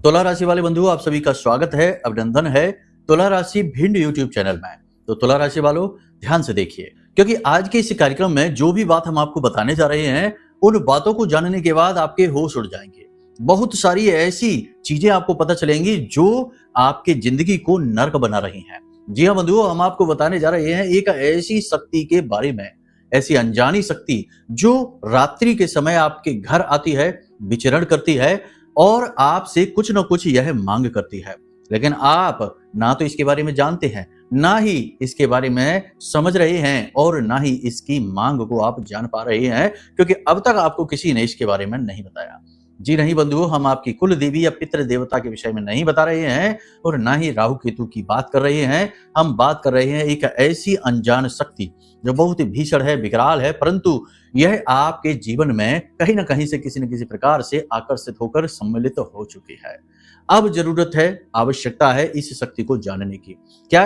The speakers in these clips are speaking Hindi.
तुला राशि वाले बंधुओं, आप सभी का स्वागत है, अभिनंदन है तुला राशि भिंड यूट्यूब चैनल में। तो तुला राशि वालों, ध्यान से देखिए, क्योंकि आज के इस कार्यक्रम में जो भी बात हम आपको बताने जा रहे हैं, उन बातों को जानने के बाद आपके होश उड़ जाएंगे। बहुत सारी ऐसी चीजें आपको पता चलेंगी जो आपके जिंदगी को नर्क बना रही हैं। जी हाँ बंधुओं, हम आपको बताने जा रहे हैं एक ऐसी शक्ति के बारे में, ऐसी अनजानी शक्ति जो रात्रि के समय आपके घर आती है, विचरण करती है और आपसे कुछ न कुछ यह मांग करती है। लेकिन आप ना तो इसके बारे में जानते हैं, ना ही इसके बारे में समझ रहे हैं और ना ही इसकी मांग को आप जान पा रहे हैं, क्योंकि अब तक आपको किसी ने इसके बारे में नहीं बताया। जी नहीं बंधुओं, हम आपकी कुल देवी या पितृ देवता के विषय में नहीं बता रहे हैं और ना ही राहु केतु की बात कर रहे हैं। हम बात कर रहे हैं एक ऐसी अनजान शक्ति जो बहुत ही भीषण है, विकराल है, परंतु यह आपके जीवन में कहीं ना कहीं से किसी न किसी प्रकार से आकर्षित होकर सम्मिलित हो चुकी है। अब जरूरत है, आवश्यकता है इस शक्ति को जानने की। क्या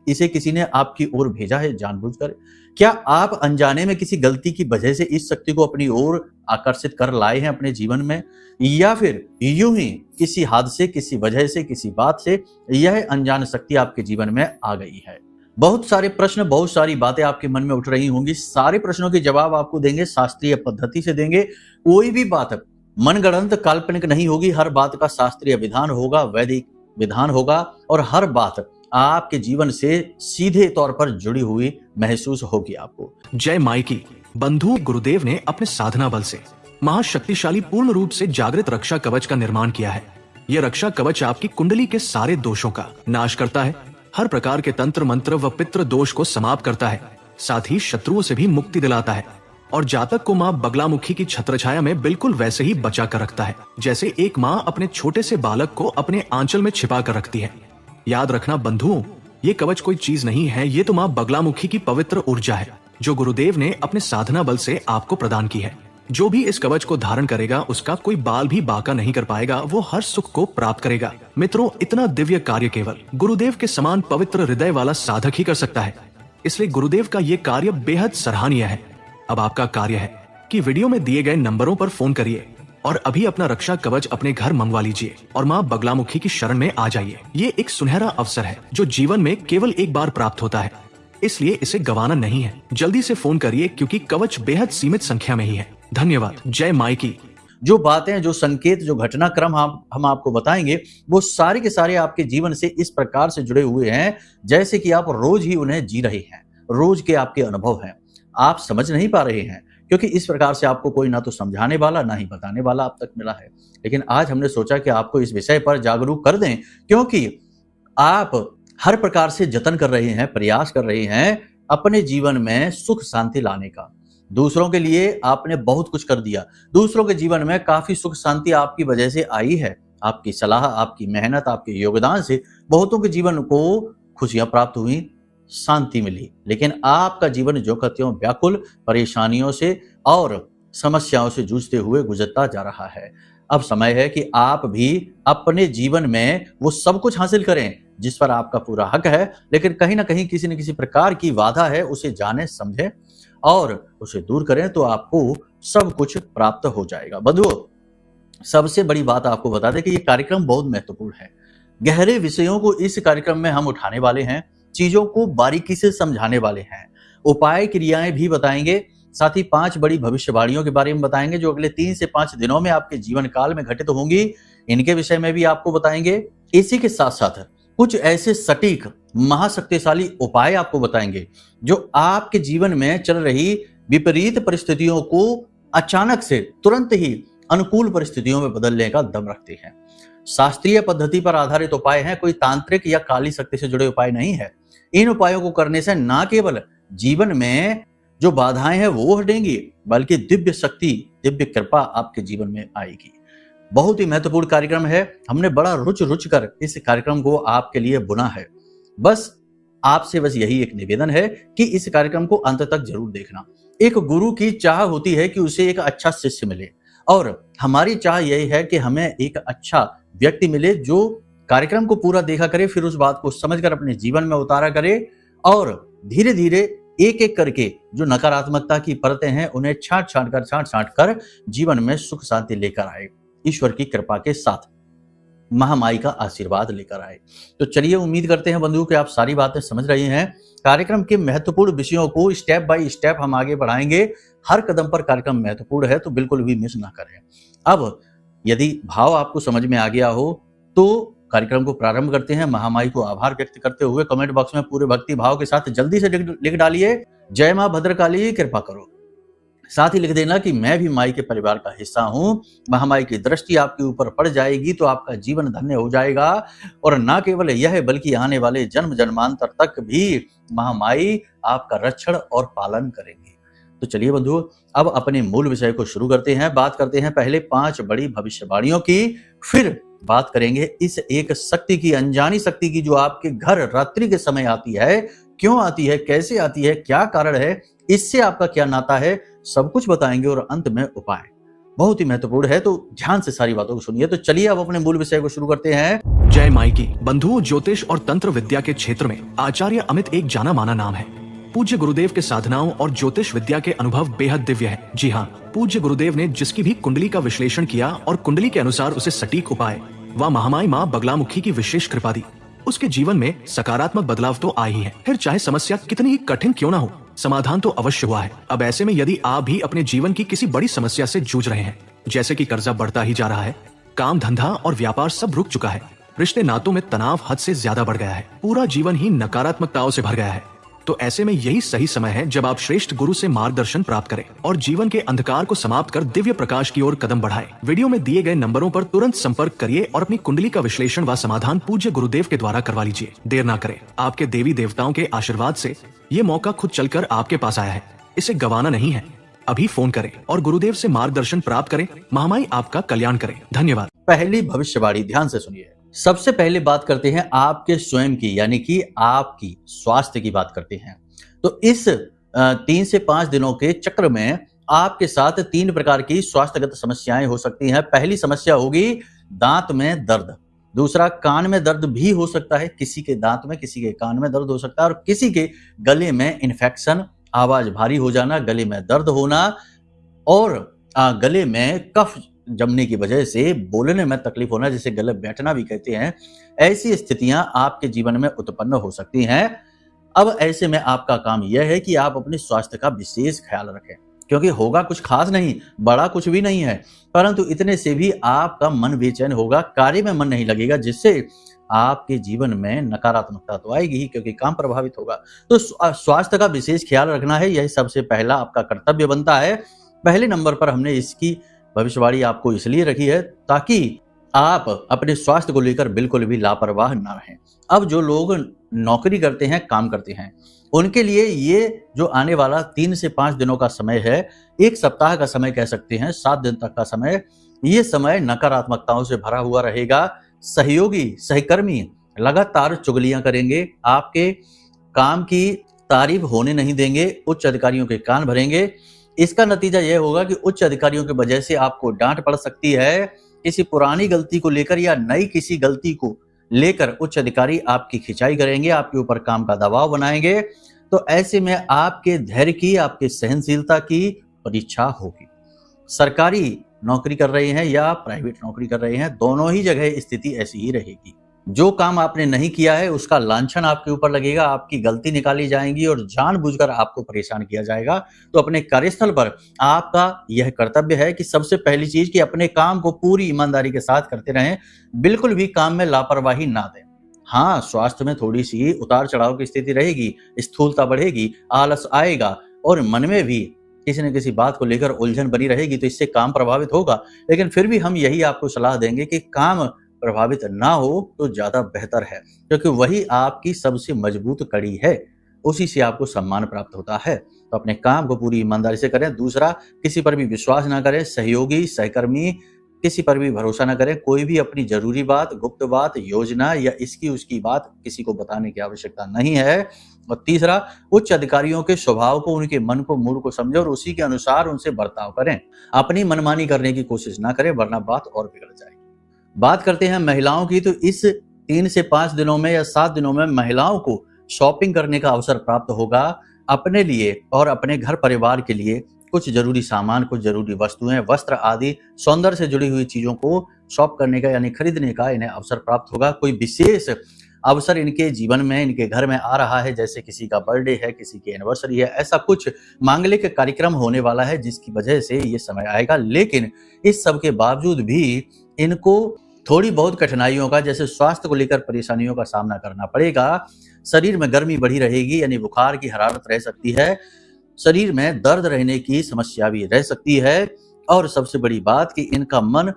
इसे किसी ने आपकी ओर भेजा है जानबूझकर? क्या आप अनजाने में किसी गलती की वजह से इस शक्ति को अपनी ओर आकर्षित कर लाए हैं अपने जीवन में, या फिर यूं ही किसी हादसे, किसी वजह से, किसी बात से यह अनजान शक्ति आपके जीवन में आ गई है? बहुत सारे प्रश्न, बहुत सारी बातें आपके मन में उठ रही होंगी। सारे प्रश्नों के जवाब आपको देंगे, शास्त्रीय पद्धति से देंगे। कोई भी बात मनगढ़ंत काल्पनिक नहीं होगी। हर बात का शास्त्रीय विधान होगा, वैदिक विधान होगा और हर बात आपके जीवन से सीधे तौर पर जुड़ी हुई महसूस होगी आपको। जय माई की। बंधु गुरुदेव ने अपने साधना बल से महाशक्तिशाली पूर्ण रूप से जागृत रक्षा कवच का निर्माण किया है। यह रक्षा कवच आपकी कुंडली के सारे दोषों का नाश करता है, हर प्रकार के तंत्र मंत्र व पितृ दोष को समाप्त करता है, साथ ही शत्रुओं से भी मुक्ति दिलाता है और जातक को माँ बगलामुखी की छत्रछाया में बिल्कुल वैसे ही बचा कर रखता है जैसे एक माँ अपने छोटे से बालक को अपने आंचल में छिपा कर रखती है। याद रखना बंधुओं, ये कवच कोई चीज नहीं है, ये तो माँ बगलामुखी की पवित्र ऊर्जा है जो गुरुदेव ने अपने साधना बल से आपको प्रदान की है। जो भी इस कवच को धारण करेगा उसका कोई बाल भी बाका नहीं कर पाएगा, वो हर सुख को प्राप्त करेगा। मित्रों, इतना दिव्य कार्य केवल गुरुदेव के समान पवित्र हृदय वाला साधक ही कर सकता है, इसलिए गुरुदेव का ये कार्य बेहद सराहनीय है। अब आपका कार्य है कि वीडियो में दिए गए नंबरों पर फोन करिए और अभी अपना रक्षा कवच अपने घर मंगवा लीजिए और माँ बगलामुखी की शरण में आ जाइए। ये एक सुनहरा अवसर है जो जीवन में केवल एक बार प्राप्त होता है, इसलिए इसे गंवाना नहीं है। जल्दी से फोन करिए क्योंकि कवच बेहद सीमित संख्या में ही है। धन्यवाद। जय माई की। जो बातें, जो संकेत, जो घटनाक्रम हम आपको बताएंगे, वो सारे के सारे आपके जीवन से इस प्रकार से जुड़े हुए हैं जैसे कि आप रोज ही उन्हें जी रहे हैं, रोज के आपके अनुभव हैं। आप समझ नहीं पा रहे हैं क्योंकि इस प्रकार से आपको कोई ना तो समझाने वाला, ना ही बताने वाला अब तक मिला है। लेकिन आज हमने सोचा कि आपको इस विषय पर जागरूक कर दें, क्योंकि आप हर प्रकार से जतन कर रहे हैं, प्रयास कर रहे हैं अपने जीवन में सुख शांति लाने का। दूसरों के लिए आपने बहुत कुछ कर दिया, दूसरों के जीवन में काफी सुख शांति आपकी वजह से आई है। आपकी सलाह, आपकी मेहनत, आपके योगदान से बहुतों के जीवन को खुशियां प्राप्त हुई, शांति मिली। लेकिन आपका जीवन जो का त्यों व्याकुल, परेशानियों से और समस्याओं से जूझते हुए गुजरता जा रहा है। अब समय है कि आप भी अपने जीवन में वो सब कुछ हासिल करें जिस पर आपका पूरा हक है, लेकिन कहीं ना कहीं किसी न किसी प्रकार की बाधा है, उसे जाने, समझें और उसे दूर करें तो आपको सब कुछ प्राप्त हो जाएगा। बंधुओं, सबसे बड़ी बात आपको बता दें कि ये कार्यक्रम बहुत महत्वपूर्ण है। गहरे विषयों को इस कार्यक्रम में हम उठाने वाले हैं, चीजों को बारीकी से समझाने वाले हैं, उपाय क्रियाएं भी बताएंगे, साथ ही 5 बड़ी भविष्यवाणियों के बारे में बताएंगे जो अगले 3 से 5 दिनों में आपके जीवन काल में घटित होंगी। इनके विषय में भी आपको बताएंगे। इसी के साथ साथ कुछ ऐसे सटीक महाशक्तिशाली उपाय आपको बताएंगे जो आपके जीवन में चल रही विपरीत परिस्थितियों को अचानक से, तुरंत ही अनुकूल परिस्थितियों में बदलने का दम रखते हैं। शास्त्रीय पद्धति पर आधारित उपाय हैं, कोई तांत्रिक या काली शक्ति से जुड़े उपाय नहीं है। इन उपायों को करने से ना केवल जीवन में जो बाधाएं हैं वो हटेंगी, बल्कि दिव्य शक्ति, दिव्य कृपा आपके जीवन में आएगी। बहुत ही महत्वपूर्ण कार्यक्रम है। हमने बड़ा रुच कर इस कार्यक्रम को आपके लिए बुना है। बस आपसे यही एक निवेदन है कि इस कार्यक्रम को अंत तक जरूर देखना। एक गुरु की चाह होती है कि उसे एक अच्छा शिष्य मिले, और हमारी चाह यही है कि हमें एक अच्छा व्यक्ति मिले जो कार्यक्रम को पूरा देखा करे, फिर उस बात को समझकर अपने जीवन में उतारा करे और धीरे धीरे एक एक करके जो नकारात्मकता की परतें हैं उन्हें छांट छांट कर जीवन में सुख शांति लेकर आए, ईश्वर की कृपा के साथ। महामाई का आशीर्वाद लेकर आए। तो चलिए, उम्मीद करते हैं बंधुओं कि आप सारी बातें समझ रहे हैं। कार्यक्रम के महत्वपूर्ण विषयों को स्टेप बाय स्टेप हम आगे बढ़ाएंगे। हर कदम पर कार्यक्रम महत्वपूर्ण है, तो बिल्कुल भी मिस ना करें। अब यदि भाव आपको समझ में आ गया हो तो कार्यक्रम को प्रारंभ करते हैं। महामाई को आभार व्यक्त करते हुए कमेंट बॉक्स में पूरे भक्ति भाव के साथ जल्दी से लिख डालिए, जय मां भद्रकाली कृपा करो। साथ ही लिख देना कि मैं भी माई के परिवार का हिस्सा हूं। महामाई की दृष्टि आपके ऊपर पड़ जाएगी तो आपका जीवन धन्य हो जाएगा। और ना केवल यह बल्कि आने वाले जन्म जन्मांतर तक भी महामाई आपका रक्षण और पालन करेंगी। तो चलिए बंधुओं, अब अपने मूल विषय को शुरू करते हैं। बात करते हैं पहले 5 बड़ी भविष्यवाणियों की, फिर बात करेंगे इस एक शक्ति की, अनजानी शक्ति की, जो आपके घर रात्रि के समय आती है। क्यों आती है, कैसे आती है, क्या कारण है, इससे आपका क्या नाता है, सब कुछ बताएंगे और अंत में उपाय। बहुत ही महत्वपूर्ण है, तो ध्यान से सारी बातों को सुनिए। तो चलिए अब अपने मूल विषय को शुरू करते हैं। जय माई की। बंधुओं, ज्योतिष और तंत्र विद्या के क्षेत्र में आचार्य अमित एक जाना माना नाम है। पूज्य गुरुदेव के साधनाओं और ज्योतिष विद्या के अनुभव बेहद दिव्य है। जी हाँ, पूज्य गुरुदेव ने जिसकी भी कुंडली का विश्लेषण किया और कुंडली के अनुसार उसे सटीक उपाय व महामाई माँ बगलामुखी की विशेष कृपा दी, उसके जीवन में सकारात्मक बदलाव तो आए ही है। फिर चाहे समस्या कितनी ही कठिन क्यों ना हो, समाधान तो अवश्य हुआ है। अब ऐसे में यदि आप भी अपने जीवन की किसी बड़ी समस्या से जूझ रहे हैं, जैसे कि कर्जा बढ़ता ही जा रहा है, काम धंधा और व्यापार सब रुक चुका है, रिश्ते नातों में तनाव हद से ज्यादा बढ़ गया है, पूरा जीवन ही नकारात्मकताओं से भर गया है, तो ऐसे में यही सही समय है जब आप श्रेष्ठ गुरु से मार्गदर्शन प्राप्त करें और जीवन के अंधकार को समाप्त कर दिव्य प्रकाश की ओर कदम बढ़ाएं। वीडियो में दिए गए नंबरों पर तुरंत संपर्क करिए और अपनी कुंडली का विश्लेषण व समाधान पूज्य गुरुदेव के द्वारा करवा लीजिए। देर ना करें, आपके देवी देवताओं के आशीर्वाद से ये मौका खुद चलकर आपके पास आया है, इसे गंवाना नहीं है। अभी फोन करें और गुरुदेव से मार्गदर्शन प्राप्त करें। महामाई आपका कल्याण करें। धन्यवाद। पहली भविष्यवाणी ध्यान से सुनिए। सबसे पहले बात करते हैं आपके स्वयं की, यानी कि आपकी स्वास्थ्य की बात करते हैं। तो इस 3 से 5 दिनों के चक्र में आपके साथ 3 प्रकार की स्वास्थ्यगत समस्याएं हो सकती हैं। पहली समस्या होगी दांत में दर्द। दूसरा, कान में दर्द भी हो सकता है, किसी के दांत में, किसी के कान में दर्द हो सकता है, और किसी के गले में इन्फेक्शन, आवाज भारी हो जाना, गले में दर्द होना और गले में कफ जमने की वजह से बोलने में तकलीफ होना, जिसे गले बैठना भी कहते हैं। ऐसी स्थितियां आपके जीवन में उत्पन्न हो सकती हैं। अब ऐसे में आपका काम यह है कि आप अपने स्वास्थ्य का विशेष ख्याल रखें, क्योंकि होगा कुछ खास नहीं, बड़ा कुछ भी नहीं है, परंतु इतने से भी आपका मन बेचैन होगा, कार्य में मन नहीं लगेगा, जिससे आपके जीवन में नकारात्मकता तो आएगी ही, क्योंकि काम प्रभावित होगा। तो स्वास्थ्य का विशेष ख्याल रखना है, यही सबसे पहला आपका कर्तव्य बनता है। पहले नंबर पर हमने इसकी भविष्यवाणी आपको इसलिए रखी है ताकि आप अपने स्वास्थ्य को लेकर बिल्कुल भी लापरवाह ना रहें। अब जो लोग नौकरी करते हैं, काम करते हैं, उनके लिए ये जो आने वाला 3 से 5 दिनों का समय है, 1 सप्ताह का समय कह सकते हैं, 7 दिन तक का समय, ये समय नकारात्मकताओं से भरा हुआ रहेगा। सहयोगी, सहकर्मी लगातार चुगलियां करेंगे, आपके काम की तारीफ होने नहीं देंगे, उच्च अधिकारियों के कान भरेंगे। इसका नतीजा यह होगा कि उच्च अधिकारियों की वजह से आपको डांट पड़ सकती है। किसी पुरानी गलती को लेकर या नई किसी गलती को लेकर उच्च अधिकारी आपकी खिंचाई करेंगे, आपके ऊपर काम का दबाव बनाएंगे। तो ऐसे में आपके धैर्य की, आपके सहनशीलता की परीक्षा होगी। सरकारी नौकरी कर रहे हैं या प्राइवेट नौकरी कर रहे हैं, दोनों ही जगह स्थिति ऐसी ही रहेगी। जो काम आपने नहीं किया है उसका लांछन आपके ऊपर लगेगा, आपकी गलती निकाली जाएगी और जानबूझकर आपको परेशान किया जाएगा। तो अपने कार्यस्थल पर आपका यह कर्तव्य है कि सबसे पहली चीज कि अपने काम को पूरी ईमानदारी के साथ करते रहें, बिल्कुल भी काम में लापरवाही ना दें। हाँ, स्वास्थ्य में थोड़ी सी उतार चढ़ाव की स्थिति रहेगी, स्थूलता बढ़ेगी, आलस आएगा और मन में भी किसी न किसी बात को लेकर उलझन बनी रहेगी, तो इससे काम प्रभावित होगा। लेकिन फिर भी हम यही आपको सलाह देंगे कि काम प्रभावित ना हो तो ज्यादा बेहतर है, क्योंकि वही आपकी सबसे मजबूत कड़ी है, उसी से आपको सम्मान प्राप्त होता है। तो अपने काम को पूरी ईमानदारी से करें। दूसरा, किसी पर भी विश्वास ना करें, सहयोगी, सहकर्मी, किसी पर भी भरोसा ना करें। कोई भी अपनी जरूरी बात, गुप्त बात, योजना या इसकी उसकी बात किसी को बताने की आवश्यकता नहीं है। और तीसरा, उच्च अधिकारियों के स्वभाव को, उनके मन को, मूड को समझें और उसी के अनुसार उनसे बर्ताव करें। अपनी मनमानी करने की कोशिश ना करें, वरना बात और बिगड़ जाएगी। बात करते हैं महिलाओं की, तो इस 3 से 5 दिनों में या 7 दिनों में महिलाओं को शॉपिंग करने का अवसर प्राप्त होगा। अपने लिए और अपने घर परिवार के लिए कुछ जरूरी सामान, कुछ जरूरी वस्तुएं, वस्त्र आदि सौंदर्य से जुड़ी हुई चीजों को शॉप करने का यानी खरीदने का इन्हें अवसर प्राप्त होगा। कोई विशेष अवसर इनके जीवन में, इनके घर में आ रहा है, जैसे किसी का बर्थडे है, किसी की एनिवर्सरी है, ऐसा कुछ मांगलिक कार्यक्रम होने वाला है जिसकी वजह से ये समय आएगा। लेकिन इस सब के बावजूद भी इनको थोड़ी बहुत कठिनाइयों का, जैसे स्वास्थ्य को लेकर परेशानियों का सामना करना पड़ेगा। शरीर में गर्मी बढ़ी रहेगी यानी बुखार की हरारत रह सकती है, शरीर में दर्द रहने की समस्या भी रह सकती है, और सबसे बड़ी बात कि इनका मन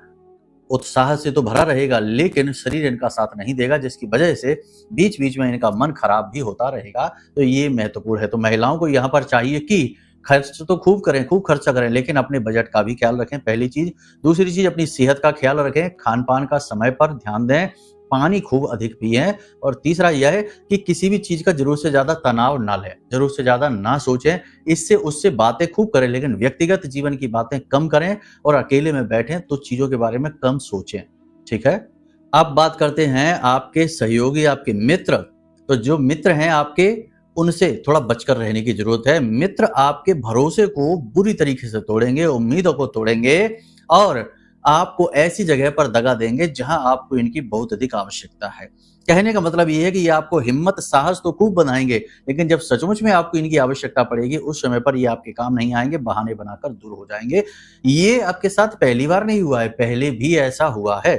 उत्साह से तो भरा रहेगा लेकिन शरीर इनका साथ नहीं देगा, जिसकी वजह से बीच बीच में इनका मन खराब भी होता रहेगा। तो ये महत्वपूर्ण है। तो महिलाओं को यहाँ पर चाहिए कि खर्च तो खूब करें, खूब खर्चा करें, लेकिन अपने बजट का भी ख्याल रखें, पहली चीज। दूसरी चीज, अपनी सेहत का ख्याल रखें, खान पान का समय पर ध्यान दें, पानी खूब अधिक पिएं। और तीसरा यह है कि किसी भी चीज का जरूरत से ज्यादा तनाव ना लें, जरूरत से ज्यादा ना सोचें, इससे उससे बातें खूब करें लेकिन व्यक्तिगत जीवन की बातें कम करें, और अकेले में बैठें तो चीजों के बारे में कम सोचें। ठीक है। अब बात करते हैं आपके सहयोगी, आपके मित्र। तो जो मित्र हैं आपके, उनसे थोड़ा बचकर रहने की जरूरत है। मित्र आपके भरोसे को बुरी तरीके से तोड़ेंगे, उम्मीदों को तोड़ेंगे, और आपको ऐसी जगह पर दगा देंगे जहां आपको इनकी बहुत अधिक आवश्यकता है। कहने का मतलब ये है कि ये आपको हिम्मत, साहस तो खूब बनाएंगे, लेकिन जब सचमुच में आपको इनकी आवश्यकता पड़ेगी उस समय पर ये आपके काम नहीं आएंगे, बहाने बनाकर दूर हो जाएंगे। ये आपके साथ पहली बार नहीं हुआ है, पहले भी ऐसा हुआ है,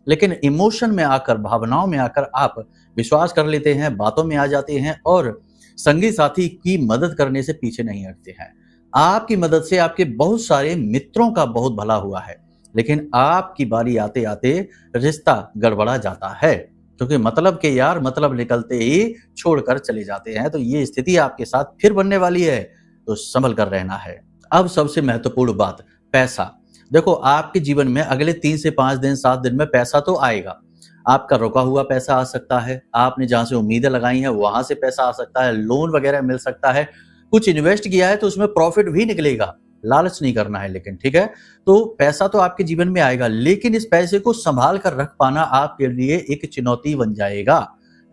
लेकिन इमोशन में आकर, भावनाओं में आकर आप विश्वास कर लेते हैं, बातों में आ जाते हैं, और संगी साथी की मदद करने से पीछे नहीं हटते हैं। आपकी मदद से आपके बहुत सारे मित्रों का बहुत भला हुआ है, लेकिन आपकी बारी आते आते रिश्ता गड़बड़ा जाता है, क्योंकि मतलब के यार मतलब निकलते ही छोड़कर चले जाते हैं। तो ये स्थिति आपके साथ फिर बनने वाली है, तो संभल कर रहना है। अब सबसे महत्वपूर्ण बात, पैसा। देखो, आपके जीवन में अगले 3 से 5 दिन, 7 दिन में पैसा तो आएगा। आपका रुका हुआ पैसा आ सकता है, आपने जहां से उम्मीदें लगाई हैं वहां से पैसा आ सकता है, लोन वगैरह मिल सकता है, कुछ इन्वेस्ट किया है तो उसमें प्रॉफिट भी निकलेगा। लालच नहीं करना है लेकिन, ठीक है। तो पैसा तो आपके जीवन में आएगा, लेकिन इस पैसे को संभाल कर रख पाना आपके लिए एक चुनौती बन जाएगा।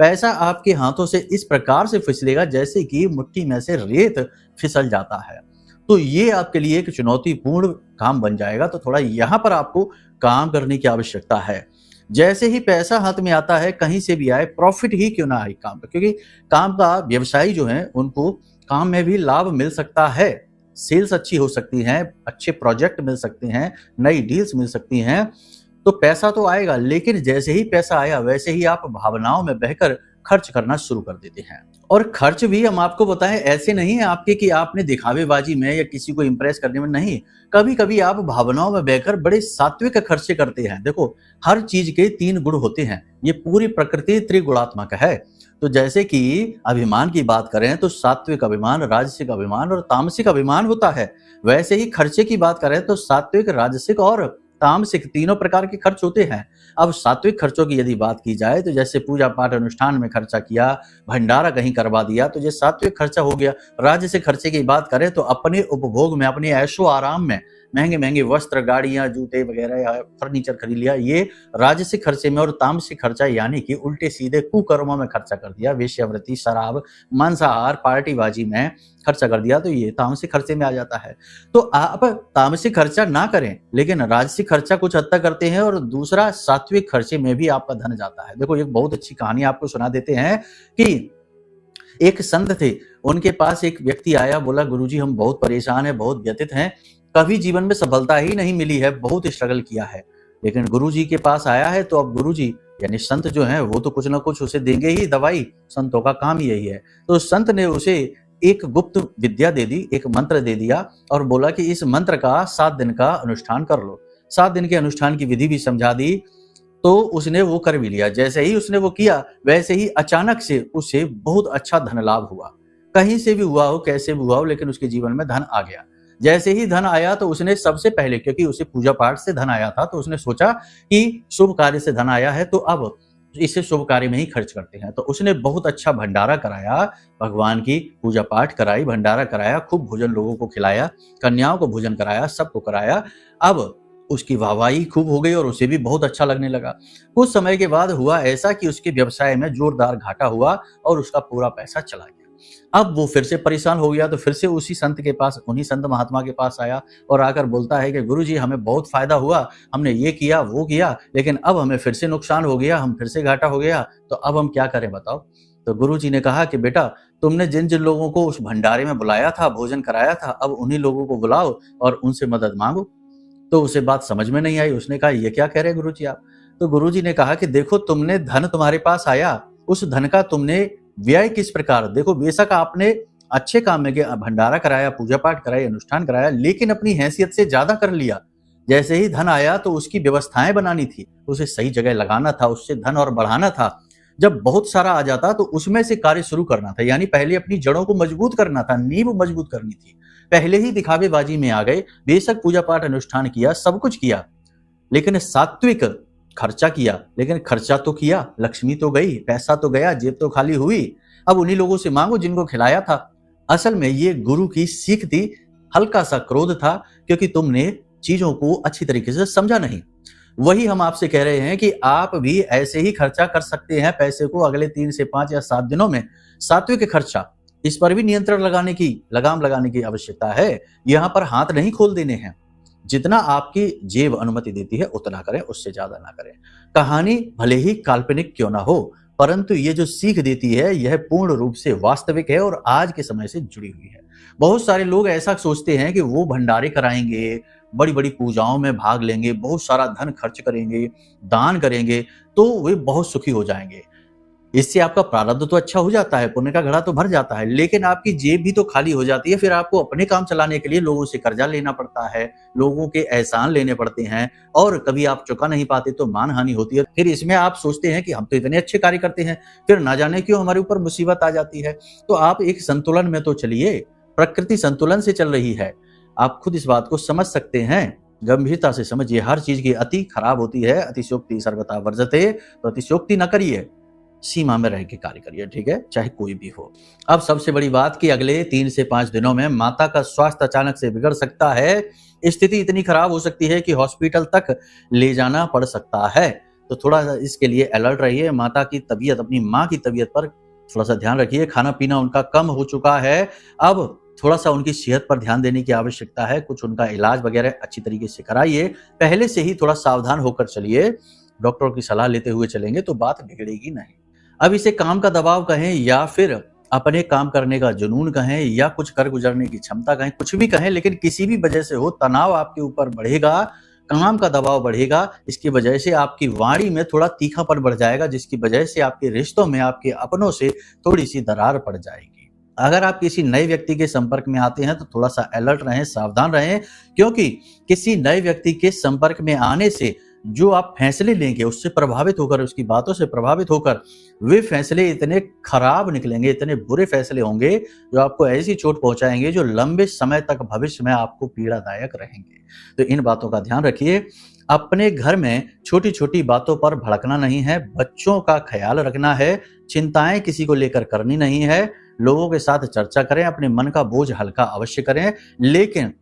पैसा आपके हाथों से इस प्रकार से फिसलेगा जैसे कि मिट्टी में से रेत फिसल जाता है। तो ये आपके लिए एक चुनौतीपूर्ण काम बन जाएगा। तो थोड़ा यहाँ पर आपको काम करने की आवश्यकता है। जैसे ही पैसा हाथ में आता है, कहीं से भी आए, प्रॉफिट ही क्यों ना आए काम का, क्योंकि काम का व्यवसायी जो है उनको काम में भी लाभ मिल सकता है, सेल्स अच्छी हो सकती हैं, अच्छे प्रोजेक्ट मिल सकते हैं, नई डील्स मिल सकती हैं। तो पैसा तो आएगा, लेकिन जैसे ही पैसा आया वैसे ही आप भावनाओं में बहकर खर्च करना शुरू कर देते हैं। और खर्च भी हम आपको बताएं, ऐसे नहीं है आपके कि आपने दिखावेबाजी में या किसी को इंप्रेस करने में, नहीं। कभी कभी आप भावनाओं में बहकर बड़े सात्विक खर्चे करते हैं। देखो, हर चीज के 3 गुण होते हैं, ये पूरी प्रकृति त्रिगुणात्मक है। तो जैसे कि अभिमान की बात करें तो सात्विक अभिमान, राजसिक अभिमान और तामसिक अभिमान होता है। वैसे ही खर्चे की बात करें तो सात्विक, राजसिक और तामसिक तीनों प्रकार के खर्च होते हैं। अब सात्विक खर्चों की यदि बात की जाए तो जैसे पूजा पाठ अनुष्ठान में खर्चा किया, भंडारा कहीं करवा दिया, तो ये सात्विक खर्चा हो गया। राजसिक खर्चे की बात करें तो अपने उपभोग में, अपने ऐशो आराम में महंगे महंगे वस्त्र, गाड़ियां, जूते वगैरह या फर्नीचर खरीद लिया, ये राजसिक खर्चे में। और तामसिक खर्चा यानी कि उल्टे सीधे कुकर्मों में खर्चा कर दिया, वेश्यावृत्ति, शराब, मांसाहार, पार्टीबाजी में खर्चा कर दिया, तो ये तामसिक खर्चे में आ जाता है। तो आप तामसिक खर्चा ना करें, लेकिन राजसिक खर्चा कुछ हद तक करते हैं, और दूसरा सात्विक खर्चे में भी आपका धन जाता है। देखो, एक बहुत अच्छी कहानी आपको सुना देते हैं कि एक संत थे, उनके पास एक व्यक्ति आया, बोला गुरुजी हम बहुत परेशान हैं, बहुत व्यथित हैं, कभी जीवन में सफलता ही नहीं मिली है, बहुत स्ट्रगल किया है। लेकिन गुरुजी के पास आया है तो अब गुरुजी यानी संत जो हैं वो तो कुछ ना कुछ उसे देंगे ही, दवाई, संतों का काम यही है। तो संत ने उसे एक गुप्त विद्या दे दी, एक मंत्र दे दिया और बोला कि इस मंत्र का 7 दिन का अनुष्ठान कर लो। 7 दिन के अनुष्ठान की विधि भी समझा दी, तो उसने वो कर भी लिया। जैसे ही उसने वो किया, वैसे ही अचानक से उसे बहुत अच्छा धन लाभ हुआ। कहीं से भी हुआ हो, कैसे भी हुआ हो, लेकिन उसके जीवन में धन आ गया। जैसे ही धन आया तो उसने सबसे पहले, क्योंकि उसे पूजा पाठ से धन आया था, तो उसने सोचा कि शुभ कार्य से धन आया है तो अब इसे शुभ कार्य में ही खर्च करते हैं। तो उसने बहुत अच्छा भंडारा कराया, भगवान की पूजा पाठ कराई, भंडारा कराया, खूब भोजन लोगों को खिलाया, कन्याओं को भोजन कराया, सबको कराया। अब उसकी वाहवाही खूब हो गई और उसे भी बहुत अच्छा लगने लगा। कुछ समय के बाद हुआ ऐसा कि उसके व्यवसाय में जोरदार घाटा हुआ और उसका पूरा पैसा चला गया। अब वो फिर से परेशान हो गया, तो फिर से उसी संत के पास, उन्हीं संत महात्मा के पास आया और आकर बोलता है कि गुरुजी हमें बहुत फायदा हुआ, हमने ये किया वो किया, लेकिन अब हमें फिर से नुकसान हो गया, हम फिर से घाटा हो गया, तो अब हम क्या करें बताओ। तो गुरुजी ने कहा कि बेटा, तुमने जिन जिन लोगों को उस भंडारे में बुलाया था, भोजन कराया था, अब उन्हीं लोगों को बुलाओ और उनसे मदद मांगो। तो उसे बात समझ में नहीं आई। उसने कहा ये क्या कह रहे गुरुजी आप। तो गुरुजी ने कहा कि देखो, तुमने धन तुम्हारे पास आया, उस धन का तुमने व्यय किस प्रकार, देखो बेशक आपने अच्छे काम में भंडारा कराया, पूजा पाठ कराई, अनुष्ठान कराया, लेकिन अपनी हैसियत से ज्यादा कर लिया। जैसे ही धन आया तो उसकी व्यवस्थाएं बनानी थी, उसे सही जगह लगाना था, उससे धन और बढ़ाना था। जब बहुत सारा आ जाता तो उसमें से कार्य शुरू करना था, यानी पहले अपनी जड़ों को मजबूत करना था, नींव मजबूत करनी थी। पहले ही दिखावेबाजी में आ गए, बेशक पूजा पाठ अनुष्ठान किया, सब कुछ किया, लेकिन सात्विक खर्चा किया, लेकिन खर्चा तो किया, लक्ष्मी तो गई, पैसा तो गया, जेब तो खाली हुई। अब उन्हीं लोगों से मांगो जिनको खिलाया था। असल में ये गुरु की सीख थी, हल्का सा क्रोध था, क्योंकि तुमने चीजों को अच्छी तरीके से समझा नहीं। वही हम आपसे कह रहे हैं कि आप भी ऐसे ही खर्चा कर सकते हैं पैसे को अगले 3 से 5 या 7 दिनों में। सात्विक खर्चा, इस पर भी नियंत्रण लगाने की, लगाम लगाने की आवश्यकता है। यहाँ पर हाथ नहीं खोल देने हैं। जितना आपकी जेब अनुमति देती है उतना करें, उससे ज्यादा ना करें। कहानी भले ही काल्पनिक क्यों ना हो, परंतु ये जो सीख देती है यह पूर्ण रूप से वास्तविक है और आज के समय से जुड़ी हुई है। बहुत सारे लोग ऐसा सोचते हैं कि वो भंडारे कराएंगे, बड़ी बड़ी पूजाओं में भाग लेंगे, बहुत सारा धन खर्च करेंगे, दान करेंगे, तो वे बहुत सुखी हो जाएंगे। इससे आपका प्रारब्ध तो अच्छा हो जाता है, पुण्य का घड़ा तो भर जाता है, लेकिन आपकी जेब भी तो खाली हो जाती है। फिर आपको अपने काम चलाने के लिए लोगों से कर्जा लेना पड़ता है, लोगों के एहसान लेने पड़ते हैं, और कभी आप चुका नहीं पाते तो मानहानि होती है। फिर इसमें आप सोचते हैं कि हम तो इतने अच्छे कार्य करते हैं, फिर ना जाने क्यों हमारे ऊपर मुसीबत आ जाती है। तो आप एक संतुलन में तो चलिए, प्रकृति संतुलन से चल रही है, आप खुद इस बात को समझ सकते हैं। गंभीरता से समझिए, हर चीज की अति खराब होती है। अतिशयोक्ति सर्वथा वर्जते, तो अतिशयोक्ति न करिए, सीमा में रह के कार्य करिए, ठीक है, चाहे कोई भी हो। अब सबसे बड़ी बात कि अगले 3 से 5 दिनों में माता का स्वास्थ्य अचानक से बिगड़ सकता है। स्थिति इतनी खराब हो सकती है कि हॉस्पिटल तक ले जाना पड़ सकता है। तो थोड़ा सा इसके लिए अलर्ट रहिए। माता की तबीयत, अपनी माँ की तबीयत पर थोड़ा सा ध्यान रखिए। खाना पीना उनका कम हो चुका है, अब थोड़ा सा उनकी सेहत पर ध्यान देने की आवश्यकता है। कुछ उनका इलाज वगैरह अच्छी तरीके से कराइए। पहले से ही थोड़ा सावधान होकर चलिए, डॉक्टर की सलाह लेते हुए चलेंगे तो बात बिगड़ेगी नहीं। अब इसे काम का दबाव कहें या फिर अपने काम करने का जुनून कहें या कुछ कर गुजरने की क्षमता कहें, कुछ भी कहें, लेकिन किसी भी वजह से हो, तनाव आपके ऊपर बढ़ेगा, काम का दबाव बढ़ेगा। इसकी वजह से आपकी वाणी में थोड़ा तीखापन बढ़ जाएगा, जिसकी वजह से आपके रिश्तों में, आपके अपनों से थोड़ी सी दरार पड़ जाएगी। अगर आप किसी नए व्यक्ति के संपर्क में आते हैं तो थोड़ा सा अलर्ट रहें, सावधान रहें, क्योंकि किसी नए व्यक्ति के संपर्क में आने से जो आप फैसले लेंगे उससे प्रभावित होकर, उसकी बातों से प्रभावित होकर, वे फैसले इतने खराब निकलेंगे, इतने बुरे फैसले होंगे जो आपको ऐसी चोट पहुंचाएंगे जो लंबे समय तक भविष्य में आपको पीड़ादायक रहेंगे। तो इन बातों का ध्यान रखिए। अपने घर में छोटी छोटी बातों पर भड़कना नहीं है, बच्चों का ख्याल रखना है, चिंताएं किसी को लेकर करनी नहीं है। लोगों के साथ चर्चा करें, अपने मन का बोझ हल्का अवश्य करें, लेकिन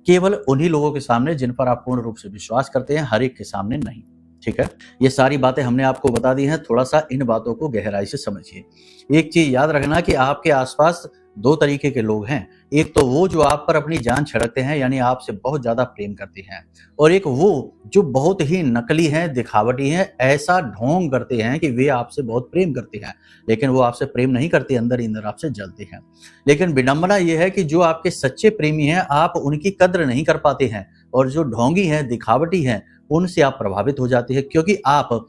केवल उन्हीं लोगों के सामने जिन पर आप पूर्ण रूप से विश्वास करते हैं, हर एक के सामने नहीं। ठीक है, ये सारी बातें हमने आपको बता दी हैं, थोड़ा सा इन बातों को गहराई से समझिए। एक चीज याद रखना कि आपके आसपास 2 तरीके के लोग हैं। एक तो वो जो आप पर अपनी जान छिड़कते हैं, यानी आपसे बहुत ज्यादा प्रेम करते हैं, और एक वो जो बहुत ही नकली हैं, दिखावटी हैं, ऐसा ढोंग करते हैं कि वे आपसे बहुत प्रेम करते हैं, लेकिन वो आपसे प्रेम नहीं करते, अंदर ही अंदर आपसे जलते हैं। लेकिन विडंबना ये है कि जो आपके सच्चे प्रेमी हैं, आप उनकी कद्र नहीं कर पाते हैं, और जो ढोंगी हैं, दिखावटी हैं, उनसे आप प्रभावित हो जाते हैं, क्योंकि आप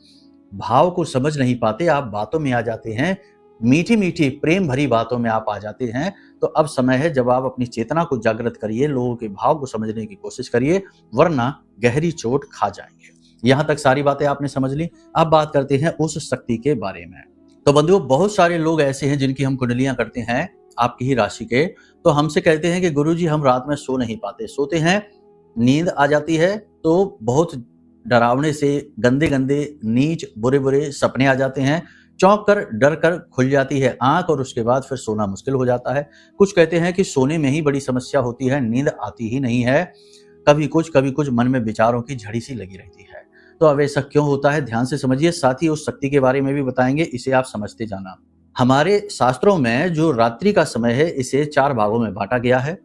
भाव को समझ नहीं पाते, आप बातों में आ जाते हैं, मीठी मीठी प्रेम भरी बातों में आप आ जाते हैं। तो अब समय है जब आप अपनी चेतना को जागृत करिए, लोगों के भाव को समझने की कोशिश करिए, वरना गहरी चोट खा जाएंगे। यहां तक सारी बातें आपने समझ ली। अब बात करते हैं उस शक्ति के बारे में। तो बंधुओं, बहुत सारे लोग ऐसे हैं जिनकी हम कुंडलियां करते हैं, आपकी ही राशि के, तो हमसे कहते हैं कि गुरुजी हम रात में सो नहीं पाते, सोते हैं नींद आ जाती है तो बहुत डरावने से गंदे गंदे नीच बुरे बुरे सपने आ जाते हैं, चौंक कर डर कर खुल जाती है आंख, और उसके बाद फिर सोना मुश्किल हो जाता है। कुछ कहते हैं कि सोने में ही बड़ी समस्या होती है, नींद आती ही नहीं है, कभी कुछ मन में विचारों की झड़ी सी लगी रहती है। तो अब ऐसा क्यों होता है, ध्यान से समझिए। साथ ही उस शक्ति के बारे में भी बताएंगे, इसे आप समझते जाना। हमारे शास्त्रों में जो रात्रि का समय है इसे 4 भागों में बांटा गया है,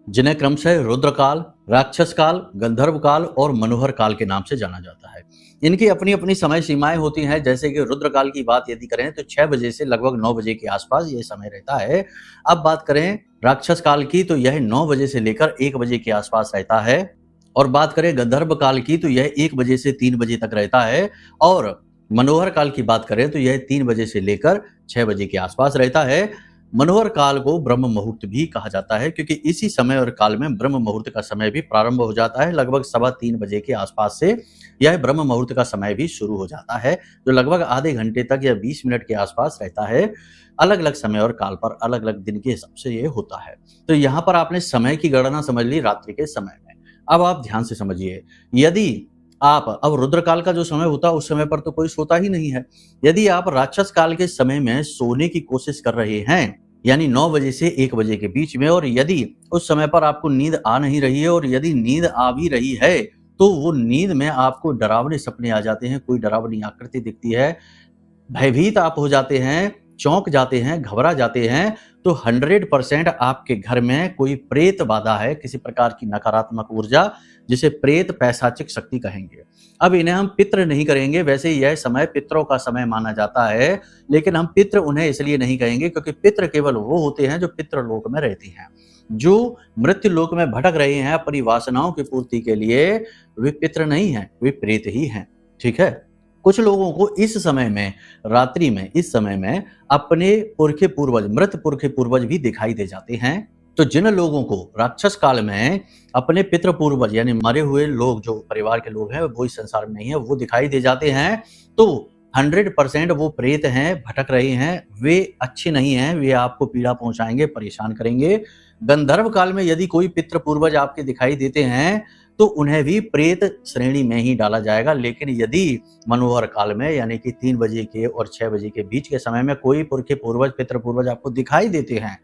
जिन्हें क्रमशः रुद्र काल, राक्षस काल, गंधर्व काल और मनोहर काल के नाम से जाना जाता है। इनकी अपनी अपनी समय सीमाएं होती हैं। जैसे कि रुद्र काल की बात यदि करें तो 6 बजे से लगभग 9 बजे के आसपास ये समय रहता है। अब बात करें राक्षस काल की तो यह 9 बजे से लेकर 1 बजे के आसपास रहता है, और बात करें गंधर्व काल की तो यह 1 बजे से 3 बजे तक रहता है, और मनोहर काल की बात करें तो यह 3 बजे से लेकर 6 बजे के आसपास रहता है। मनोहर काल को ब्रह्म मुहूर्त भी कहा जाता है, क्योंकि इसी समय और काल में ब्रह्म मुहूर्त का समय भी प्रारंभ हो जाता है। लगभग 3:15 बजे के आसपास से यह ब्रह्म मुहूर्त का समय भी शुरू हो जाता है, जो लगभग आधे घंटे तक या 20 मिनट के आसपास रहता है। अलग अलग समय और काल पर अलग अलग दिन के हिसाब से ये होता है। तो यहाँ पर आपने समय की गणना समझ ली रात्रि के समय में। अब आप ध्यान से समझिए, यदि आप अब रुद्र काल का जो समय होता है उस समय पर तो कोई सोता ही नहीं है। यदि आप राक्षस काल के समय में सोने की कोशिश कर रहे हैं, यानी 9 बजे से 1 बजे के बीच में, और यदि उस समय पर आपको नींद आ नहीं रही है, और यदि नींद आ भी रही है तो वो नींद में आपको डरावने सपने आ जाते हैं, कोई डरावनी आकृति दिखती है, भयभीत आप हो जाते हैं, चौंक जाते हैं, घबरा जाते हैं, तो 100% आपके घर में कोई प्रेत बाधा है, किसी प्रकार की नकारात्मक ऊर्जा, जिसे प्रेत पैशाचिक शक्ति कहेंगे। अब इन्हें हम पितृ नहीं करेंगे, वैसे यह समय पितरों का समय माना जाता है, लेकिन हम पितृ उन्हें इसलिए नहीं कहेंगे क्योंकि पितृ केवल वो होते हैं जो पितृलोक में रहते हैं। जो मृत्यु लोक में भटक रहे हैं अपनी वासनाओं की पूर्ति के लिए, वे पितृ नहीं हैं, वे प्रेत ही हैं। ठीक है। कुछ लोगों को इस समय में, रात्रि में, इस समय में अपने पुरखे पूर्वज, मृत पुरखे पूर्वज भी दिखाई दे जाते हैं। तो जिन लोगों को राक्षस काल में अपने पितृ पूर्वज यानी मरे हुए लोग, जो परिवार के लोग हैं वो इस संसार में नहीं है, वो दिखाई दे जाते हैं, तो 100% वो प्रेत हैं, भटक रहे हैं, वे अच्छे नहीं हैं, वे आपको पीड़ा पहुंचाएंगे, परेशान करेंगे। गंधर्व काल में यदि कोई पितृ पूर्वज आपके दिखाई देते हैं तो उन्हें भी प्रेत श्रेणी में ही डाला जाएगा। लेकिन यदि मनोहर काल में यानी कि 3 बजे के और 6 बजे के बीच के समय में कोई पुरखे पूर्वज, पितृ पूर्वज आपको दिखाई देते हैं,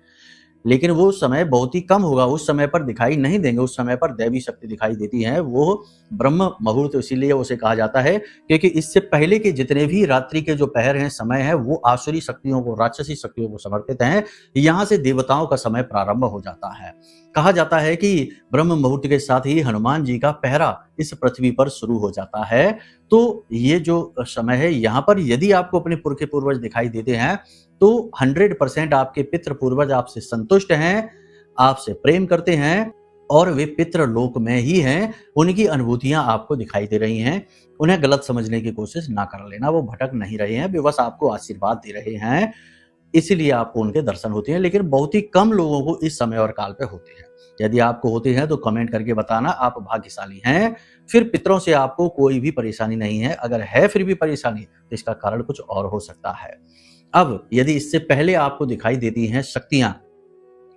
लेकिन वो समय बहुत ही कम होगा, उस समय पर दिखाई नहीं देंगे, उस समय पर दैवी शक्ति दिखाई देती है, वो ब्रह्म मुहूर्त इसीलिए उसे कहा जाता है क्योंकि इससे पहले के जितने भी रात्रि के जो पहर हैं, समय है, वो आसुरी शक्तियों को, राक्षसी शक्तियों को समर्पित हैं। यहाँ से देवताओं का समय प्रारंभ हो जाता है। कहा जाता है कि ब्रह्म मुहूर्त के साथ ही हनुमान जी का पहरा इस पृथ्वी पर शुरू हो जाता है। तो ये जो समय है, यहाँ पर यदि आपको अपने पुरखे पूर्वज दिखाई देते हैं तो 100% आपके पितृ पूर्वज आपसे संतुष्ट हैं, आपसे प्रेम करते हैं, और वे पितृ लोक में ही हैं। उनकी अनुभूतियां आपको दिखाई दे रही हैं। उन्हें गलत समझने की कोशिश ना कर लेना, वो भटक नहीं रहे हैं, वे बस आपको आशीर्वाद दे रहे हैं, इसीलिए आपको उनके दर्शन होते हैं। लेकिन बहुत ही कम लोगों को इस समय और काल पे होते हैं। यदि आपको होते हैं तो कमेंट करके बताना, आप भाग्यशाली हैं। फिर पितरों से आपको कोई भी परेशानी नहीं है। अगर है फिर भी परेशानी तो इसका कारण कुछ और हो सकता है। अब यदि इससे पहले आपको दिखाई देती हैं शक्तियां,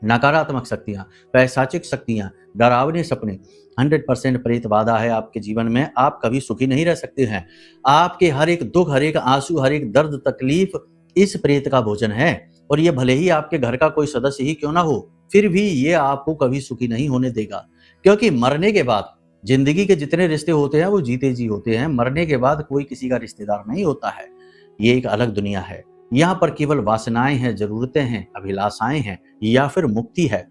नकारात्मक शक्तियां, पैशाचिक शक्तियां, डरावने सपने, 100% प्रेत बाधा है आपके जीवन में, आप कभी सुखी नहीं रह सकते हैं। आपके हर एक दुख, हर एक आंसू, हर एक दर्द, तकलीफ इस प्रेत का भोजन है। और ये भले ही आपके घर का कोई सदस्य ही क्यों ना हो, फिर भी ये आपको कभी सुखी नहीं होने देगा। क्योंकि मरने के बाद जिंदगी के जितने रिश्ते होते हैं वो जीते जी होते हैं, मरने के बाद कोई किसी का रिश्तेदार नहीं होता है। ये एक अलग दुनिया है। यहाँ पर केवल वासनाएं हैं, जरूरतें हैं, अभिलाषाएं हैं, या फिर मुक्ति है।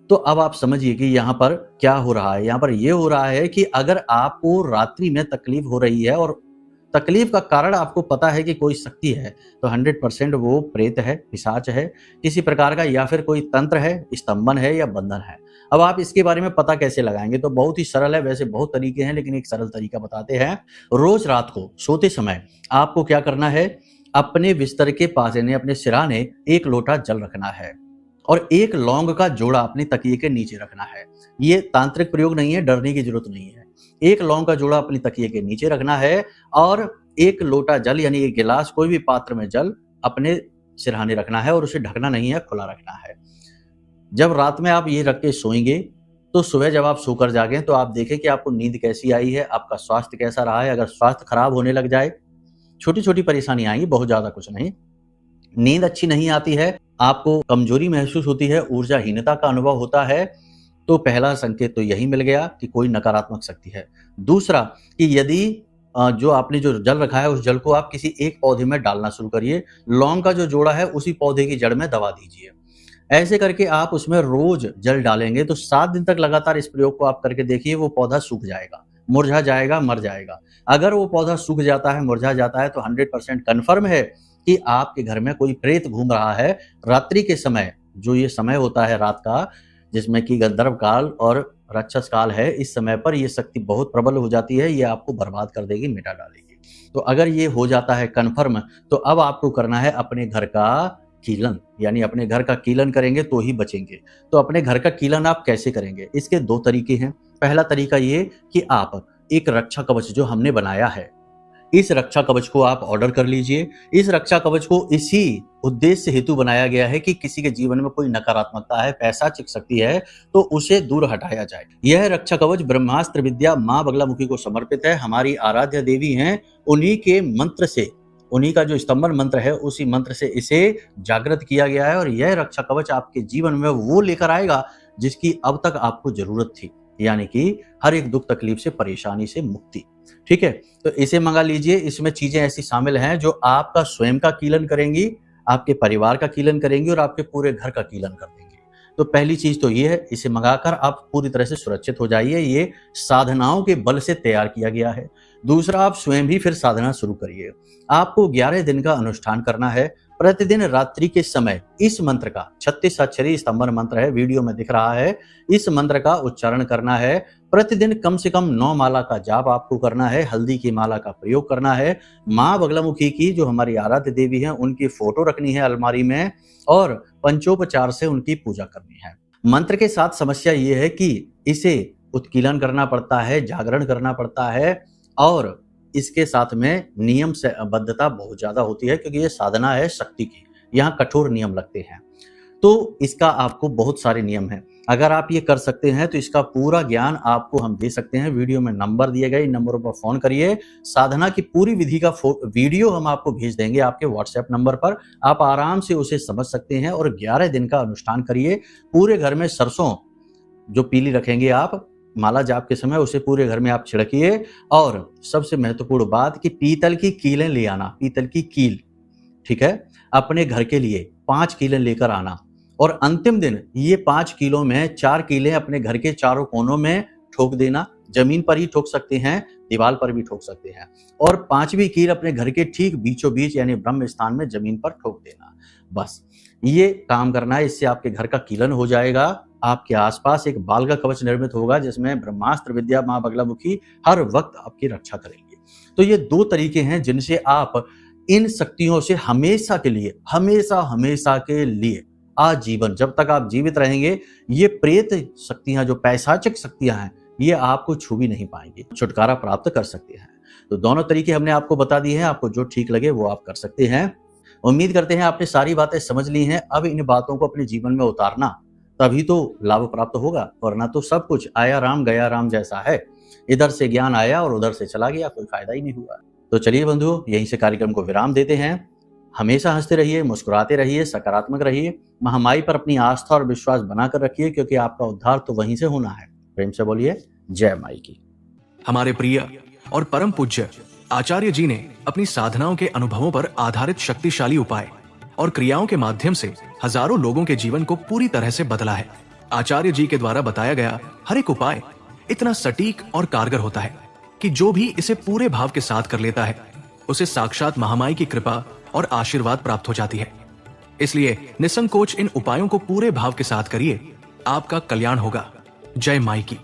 तो अब आप समझिए कि यहाँ पर क्या हो रहा है। यहाँ पर यह हो रहा है कि अगर आपको रात्रि में तकलीफ हो रही है और तकलीफ का कारण आपको पता है कि कोई शक्ति है, तो 100% वो प्रेत है, पिशाच है किसी प्रकार का, या फिर कोई तंत्र है, स्तंभन है या बंधन है। अब आप इसके बारे में पता कैसे लगाएंगे, तो बहुत ही सरल है। वैसे बहुत तरीके हैं, लेकिन एक सरल तरीका बताते हैं। रोज रात को सोते समय आपको क्या करना है, अपने बिस्तर के पास यानी अपने सिरहाने 1 लोटा जल रखना है और 1 लौंग का जोड़ा अपने तकिए के नीचे रखना है। ये तांत्रिक प्रयोग नहीं है, डरने की जरूरत नहीं है। 1 लौंग का जोड़ा अपने तकिए के नीचे रखना है और 1 लोटा जल यानी 1 गिलास, कोई भी पात्र में जल अपने सिरहाने रखना है और उसे ढकना नहीं है, खुला रखना है। जब रात में आप ये रख के सोएंगे तो सुबह जब आप सोकर जागें तो आप देखें कि आपको नींद कैसी आई है, आपका स्वास्थ्य कैसा रहा है। अगर स्वास्थ्य खराब होने लग जाए, छोटी छोटी परेशानियां आएंगी, बहुत ज्यादा कुछ नहीं, नींद अच्छी नहीं आती है, आपको कमजोरी महसूस होती है, ऊर्जाहीनता का अनुभव होता है, तो पहला संकेत तो यही मिल गया कि कोई नकारात्मक शक्ति है। दूसरा कि यदि जो आपने जो जल रखा है उस जल को आप किसी एक पौधे में डालना शुरू करिए। लौंग का जो जोड़ा है उसी पौधे की जड़ में दबा दीजिए। ऐसे करके आप उसमें रोज जल डालेंगे तो 7 दिन तक लगातार इस प्रयोग को आप करके देखिए, वो पौधा सूख जाएगा, मुरझा जाएगा, मर जाएगा। अगर वो पौधा सूख जाता है, मुरझा जाता है तो 100% कन्फर्म है कि आपके घर में कोई प्रेत घूम रहा है। रात्रि के समय, जो ये समय होता है रात का, जिसमें कि गंधर्व काल और राक्षस काल है, इस समय पर ये शक्ति बहुत प्रबल हो जाती है, ये आपको बर्बाद कर देगी, मिटा डालेगी। तो अगर ये हो जाता है कन्फर्म, तो अब आपको करना है अपने घर का कीलन, यानी अपने घर का कीलन करेंगे तो ही बचेंगे। तो अपने घर का कीलन आप कैसे करेंगे? इसके 2 तरीके हैं। पहला तरीका ये कि आप एक रक्षा कवच जो हमने बनाया है, इस रक्षा कवच को आप ऑर्डर कर लीजिए। इस रक्षा कवच को इसी उद्देश्य हेतु बनाया गया है कि किसी के जीवन में कोई नकारात्मकता है, पैशाचिक शक्ति है, तो उसे दूर हटाया जाए। यह रक्षा कवच ब्रह्मास्त्र विद्या माँ बगलामुखी को समर्पित है। हमारी आराध्य देवी हैं, उन्हीं के मंत्र से, उन्हीं का जो स्तंभन मंत्र है उसी मंत्र से इसे जागृत किया गया है। और यह रक्षा कवच आपके जीवन में वो लेकर आएगा जिसकी अब तक आपको जरूरत थी, यानी कि हर एक दुख तकलीफ से, परेशानी से मुक्ति। ठीक है, तो इसे मंगा लीजिए। इसमें चीजें ऐसी शामिल हैं जो आपका स्वयं का कीलन करेंगी, आपके परिवार का कीलन करेंगी और आपके पूरे घर का कीलन कर देंगे। तो पहली चीज तो ये है, इसे मंगाकर आप पूरी तरह से सुरक्षित हो जाइए। ये साधनाओं के बल से तैयार किया गया है। दूसरा, आप स्वयं भी फिर साधना शुरू करिए। आपको 11 दिन का अनुष्ठान करना है। प्रतिदिन रात्रि के समय इस मंत्र का 36 अक्षरी स्तंभन मंत्र है, वीडियो में दिख रहा है, इस मंत्र का उच्चारण करना है। प्रतिदिन कम से कम 9 माला का जाप आपको करना है। हल्दी की माला का प्रयोग करना है। माँ बगलामुखी की, जो हमारी आराध्य देवी है, उनकी फोटो रखनी है अलमारी में और पंचोपचार से उनकी पूजा करनी है। मंत्र के साथ समस्या ये है कि इसे उत्कीलन करना पड़ता है, जागरण करना पड़ता है और इसके साथ में नियम से बद्धता बहुत ज्यादा होती है, क्योंकि ये साधना है शक्ति की, यहाँ कठोर नियम लगते हैं। तो इसका आपको बहुत सारे नियम हैं। अगर आप ये कर सकते हैं तो इसका पूरा ज्ञान आपको हम दे सकते हैं। वीडियो में नंबर दिए गए, इन नंबरों पर फोन करिए। साधना की पूरी विधि का वीडियो हम आपको भेज देंगे आपके व्हाट्सएप नंबर पर। आप आराम से उसे समझ सकते हैं और 11 दिन का अनुष्ठान करिए। पूरे घर में सरसों जो पीली रखेंगे आप माला जाप के समय, उसे पूरे घर में आप छिड़किए। और सबसे महत्वपूर्ण बात कि पीतल की कीलें ले आना, पीतल की कील, ठीक है, अपने घर के लिए 5 कीलें लेकर आना। और अंतिम दिन ये 5 किलो में 4 कीलें अपने घर के चारों कोनों में ठोक देना। जमीन पर ही ठोक सकते हैं, दीवार पर भी ठोक सकते हैं। और 5वीं कील अपने घर के ठीक बीचों बीच यानी ब्रह्म स्थान में जमीन पर ठोक देना। बस ये काम करना है, इससे आपके घर का कीलन हो जाएगा। आपके आसपास एक बाल का कवच निर्मित होगा जिसमें ब्रह्मास्त्र विद्या माँ बगलामुखी हर वक्त आपकी रक्षा करेंगे। तो ये 2 तरीके हैं जिनसे आप इन शक्तियों से हमेशा के लिए, हमेशा के लिए, आजीवन, जब तक आप जीवित रहेंगे, ये प्रेत शक्तियां, जो पैशाचिक शक्तियां हैं, ये आपको छू भी नहीं पाएंगी, छुटकारा प्राप्त कर सकते हैं। तो दोनों तरीके हमने आपको बता दिए हैं, आपको जो ठीक लगे वो आप कर सकते हैं। उम्मीद करते हैं आपने सारी बातें समझ ली हैं। अब इन बातों को अपने जीवन में उतारना, तभी तो लाभ प्राप्त होगा, वरना तो सब कुछ आया राम गया राम जैसा है। इधर से ज्ञान आया और उधर से चला गया, कोई फायदा ही नहीं हुआ। तो चलिए बंधुओं, यहीं से कार्यक्रम को विराम देते हैं। हमेशा हंसते रहिए, मुस्कुराते रहिए, सकारात्मक रहिए। महामाई पर अपनी आस्था और विश्वास बनाकर रखिए, क्योंकि आपका उद्धार तो वहीं से होना है। प्रेम से बोलिए जय माई की। हमारे प्रिय और परम पूज्य आचार्य जी ने अपनी साधनाओं के अनुभवों पर आधारित शक्तिशाली उपाय और क्रियाओं के माध्यम से हजारों लोगों के जीवन को पूरी तरह से बदला है। आचार्य जी के द्वारा बताया गया हर एक उपाय इतना सटीक और कारगर होता है कि जो भी इसे पूरे भाव के साथ कर लेता है, उसे साक्षात महामाई की कृपा और आशीर्वाद प्राप्त हो जाती है। इसलिए निसंकोच इन उपायों को पूरे भाव के साथ करिए, आपका कल्याण होगा। जय माई की।